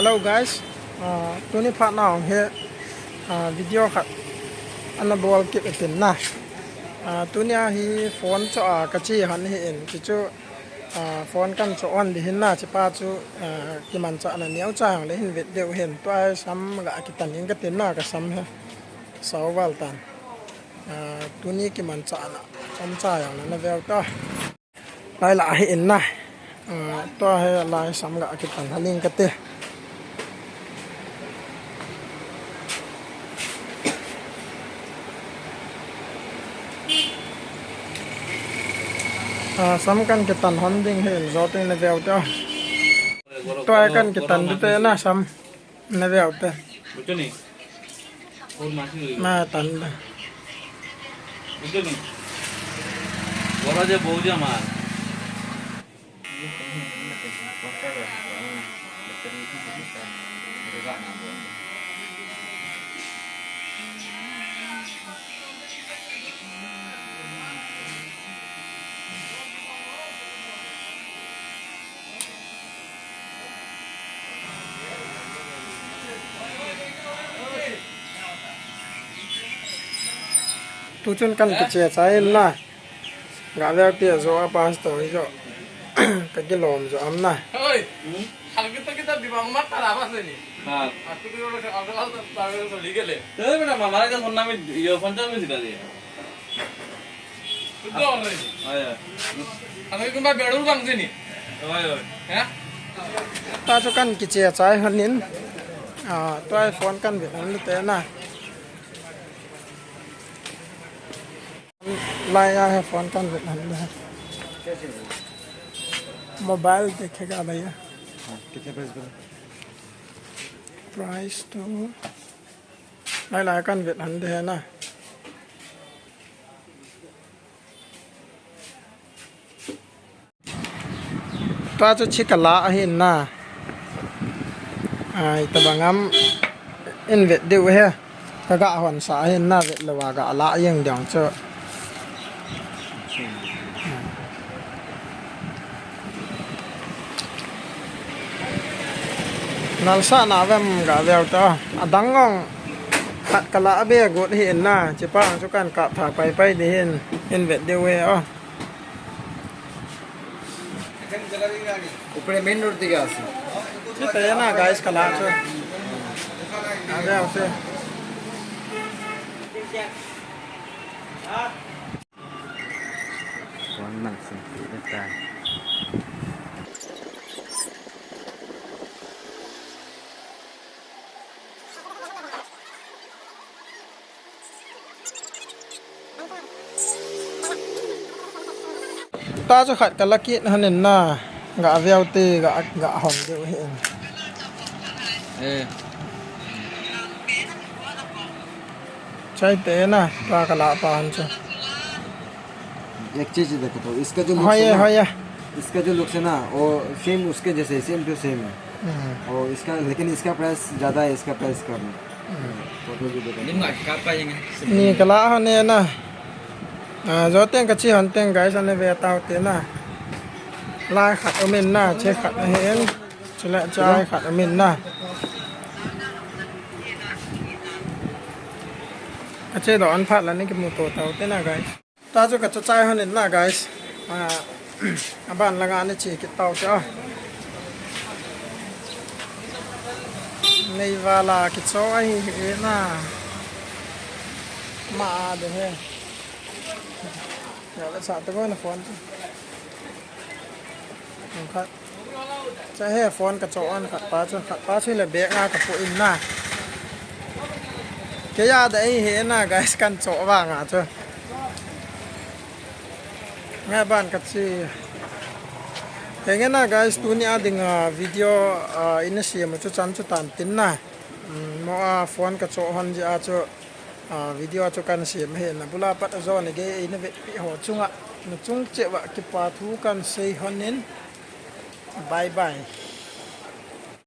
Hello guys, tuni pha nào he video khat ana bol kip tin na tunia hi phone cho ka chi han hi in chi chu phone kan cho on di hin na chi pa chu ki man cha na niau chang le hin vet deu hen toai sam ga ki tan in ka tin na ka sam he sau wal tan tuni ki man cha na sam cha yang na vel ta lai la hi in na to he lai sam ga ki tan haling ka te sắm căn cái tần hòn đinh hiện gió tên là vèo cho tôi căn cái tần thế na sắm là vèo thế mà tần tu chân căn cái chè trái na gà leo tia gió pas tới rồi cái lồm gió ấm này kita di bawah mata apa sih ini? Aku tuh kalau tahu lihat le. Tapi mana mama kan phone namin earphone jam में दिखा दिया. Betul nih. Ayo. Aku itu mbak bedul bang sini. Ayo. Ya? ta cho căn cái chè trái hơn nín tôi phone căn việc ăn thế na lai ra phone căn việc ăn mobile देखेगा भैया कितने प्राइस बोला price तो lai căn việc ăn thế na ta cho chiếc lá hin na ai ta bangam in việc điều he ta gạ hoàn xã hin na việc là gạ lá yên đằng cho nalsa na vem ga veo ta adangong khat kala be gut hin na chi pa chu kan ka tha pai di hin in vet de we ऊपर main road दिखे आसी chi te na guys kala chu veo se कौन नंग से देता है ta cho khat kala ki hanin na ga veo te ga hom de hin ए chai te na ta kala pa han chu एक चीज देखो तो इसका जो लुक hoye है ना hoye इसका जो लुक है ना वो सेम उसके जैसे सेम टू सेम है और इसका लेकिन इसका प्राइस ज़्यादा है इसका प्राइस कम है फोटो भी देखो ni kala hane na zo ten ka chi han ten guys ane ve tao te na lai khat amin na che khat hen chele chai khat amin na ka che do an phat la ni ki mu to tao te na guys ta cho ka cha chai hanin na guys aban la ga ni chi ki tao cha nei wala ki cho ai na ma de he ya la sa ta ko na phone khat cha he phone ka cho an khat pa chui le be nga ka pu in na ke ya da ai he na guys kan cho wa nga cho nga ban ka chi thế nghe na guys tu ni ading video in si ma chu chan chu tan tin na mo phone ka cho hon ji a cho video cho kan si me na bula pat zo ne ge in ve pi ho chunga na chung che wa ki pa thu kan sei honin bye bye